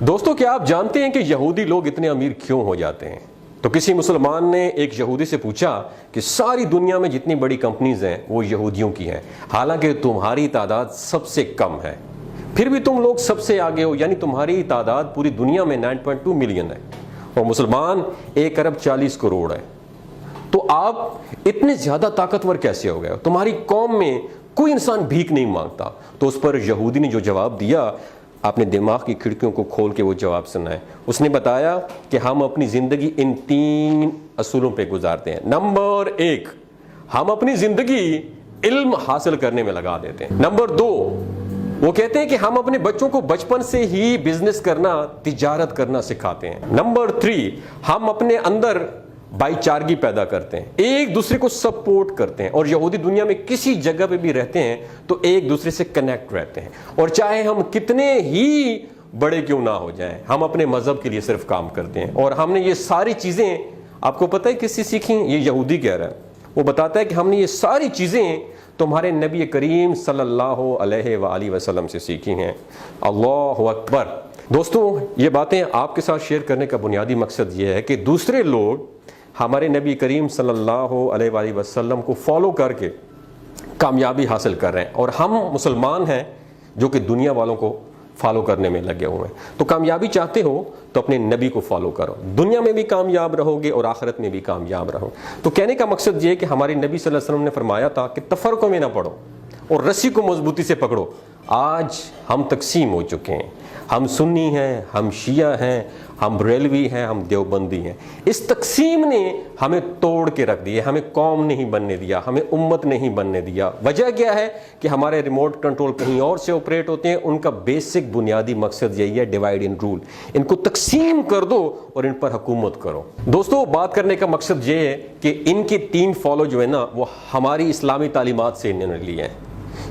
دوستو کیا آپ جانتے ہیں کہ یہودی لوگ اتنے امیر کیوں ہو جاتے ہیں؟ تو کسی مسلمان نے ایک یہودی سے پوچھا کہ ساری دنیا میں جتنی بڑی کمپنیز ہیں وہ یہودیوں کی ہیں، حالانکہ تمہاری تعداد سب سے کم ہے، پھر بھی تم لوگ سب سے آگے ہو، یعنی تمہاری تعداد پوری دنیا میں 9.2 ملین ہے اور مسلمان 1 ارب 40 کروڑ ہے۔ تو آپ اتنے زیادہ طاقتور کیسے ہو گئے؟ تمہاری قوم میں کوئی انسان بھیک نہیں مانگتا۔ تو اس پر یہودی نے جو جواب دیا، آپ نے دماغ کی کھڑکیوں کو کھول کے وہ جواب سنا ہے۔ اس نے بتایا کہ ہم اپنی زندگی ان 3 اصولوں پہ گزارتے ہیں۔ نمبر 1، ہم اپنی زندگی علم حاصل کرنے میں لگا دیتے ہیں۔ نمبر 2، وہ کہتے ہیں کہ ہم اپنے بچوں کو بچپن سے ہی بزنس کرنا، تجارت کرنا سکھاتے ہیں۔ نمبر 3، ہم اپنے اندر بھائی چارگی پیدا کرتے ہیں، ایک دوسرے کو سپورٹ کرتے ہیں، اور یہودی دنیا میں کسی جگہ پہ بھی رہتے ہیں تو ایک دوسرے سے کنیکٹ رہتے ہیں، اور چاہے ہم کتنے ہی بڑے کیوں نہ ہو جائیں، ہم اپنے مذہب کے لیے صرف کام کرتے ہیں۔ اور ہم نے یہ ساری چیزیں، آپ کو پتہ ہے کس سے سیکھی؟ یہ یہودی کہہ رہا ہے، وہ بتاتا ہے کہ ہم نے یہ ساری چیزیں تمہارے نبی کریم صلی اللہ علیہ وآلہ وسلم سے سیکھی ہیں۔ اللہ اکبر۔ دوستوں، یہ باتیں آپ کے ساتھ شیئر کرنے کا بنیادی مقصد یہ ہے کہ دوسرے لوگ ہمارے نبی کریم صلی اللہ علیہ وآلہ وسلم کو فالو کر کے کامیابی حاصل کر رہے ہیں، اور ہم مسلمان ہیں جو کہ دنیا والوں کو فالو کرنے میں لگے ہوئے ہیں۔ تو کامیابی چاہتے ہو تو اپنے نبی کو فالو کرو، دنیا میں بھی کامیاب رہو گے اور آخرت میں بھی کامیاب رہو۔ تو کہنے کا مقصد یہ ہے کہ ہمارے نبی صلی اللہ علیہ وسلم نے فرمایا تھا کہ تفرقوں میں نہ پڑو اور رسی کو مضبوطی سے پکڑو۔ آج ہم تقسیم ہو چکے ہیں، ہم سنی ہیں، ہم شیعہ ہیں، ہم بریلوی ہیں، ہم دیوبندی ہیں۔ اس تقسیم نے ہمیں توڑ کے رکھ دیا، ہمیں قوم نہیں بننے دیا، ہمیں امت نہیں بننے دیا۔ وجہ کیا ہے کہ ہمارے ریموٹ کنٹرول کہیں اور سے آپریٹ ہوتے ہیں، ان کا بیسک بنیادی مقصد یہی ہے، ڈیوائڈ اینڈ رول۔ ان کو تقسیم کر دو اور ان پر حکومت کرو۔ دوستو، بات کرنے کا مقصد یہ ہے کہ ان کے 3 فالو جو ہے نا، وہ ہماری اسلامی تعلیمات سے انہوں نے لیے ہیں۔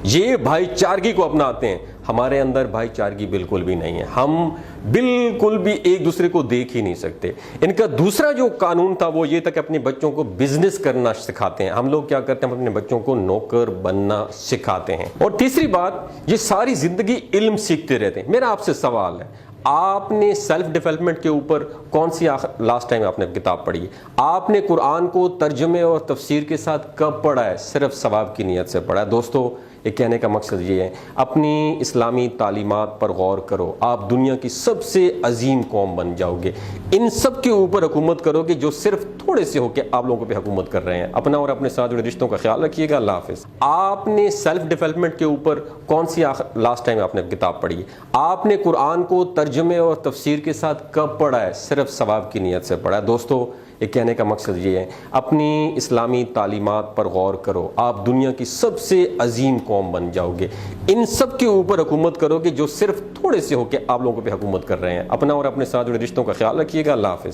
یہ بھائی چارگی کو اپناتے ہیں، ہمارے اندر بھائی چارگی بالکل بھی نہیں ہے، ہم بالکل بھی ایک دوسرے کو دیکھ ہی نہیں سکتے۔ ان کا دوسرا جو قانون تھا وہ یہ تھا کہ اپنے بچوں کو بزنس کرنا سکھاتے ہیں۔ ہم لوگ کیا کرتے ہیں؟ ہم اپنے بچوں کو نوکر بننا سکھاتے ہیں۔ اور تیسری بات، یہ ساری زندگی علم سیکھتے رہتے ہیں۔ میرا آپ سے سوال ہے، آپ نے سیلف ڈیولپمنٹ کے اوپر کون سی لاسٹ ٹائم آپ نے کتاب پڑھی ہے؟ آپ نے قرآن کو ترجمے اور تفسیر کے ساتھ کب پڑھا ہے؟ صرف ثواب کی نیت سے پڑھا ہے۔ دوستو، یہ کہنے کا مقصد یہ ہے، اپنی اسلامی تعلیمات پر غور کرو، آپ دنیا کی سب سے عظیم قوم بن جاؤ گے۔ ان سب کے اوپر حکومت کرو گے جو صرف تھوڑے سے ہو کے آپ لوگوں پہ حکومت کر رہے ہیں۔ اپنا اور اپنے ساتھ جڑے رشتوں کا خیال رکھیے گا۔ اللہ حافظ۔ آپ نے سیلف ڈیولپمنٹ کے اوپر کون سی لاسٹ ٹائم آپ نے کتاب پڑھی ہے؟ آپ نے قرآن کو ترجمے اور تفسیر کے ساتھ کب پڑھا ہے؟ صرف ثواب کی نیت سے پڑھا ہے۔ دوستو، یہ کہنے کا مقصد یہ ہے، اپنی اسلامی تعلیمات پر غور کرو، آپ دنیا کی سب سے عظیم قوم بن جاؤ گے۔ ان سب کے اوپر حکومت کرو گے جو صرف تھوڑے سے ہو کے آپ لوگوں پہ حکومت کر رہے ہیں۔ اپنا اور اپنے ساتھ جڑے رشتوں کا خیال رکھیے گا۔ اللہ حافظ۔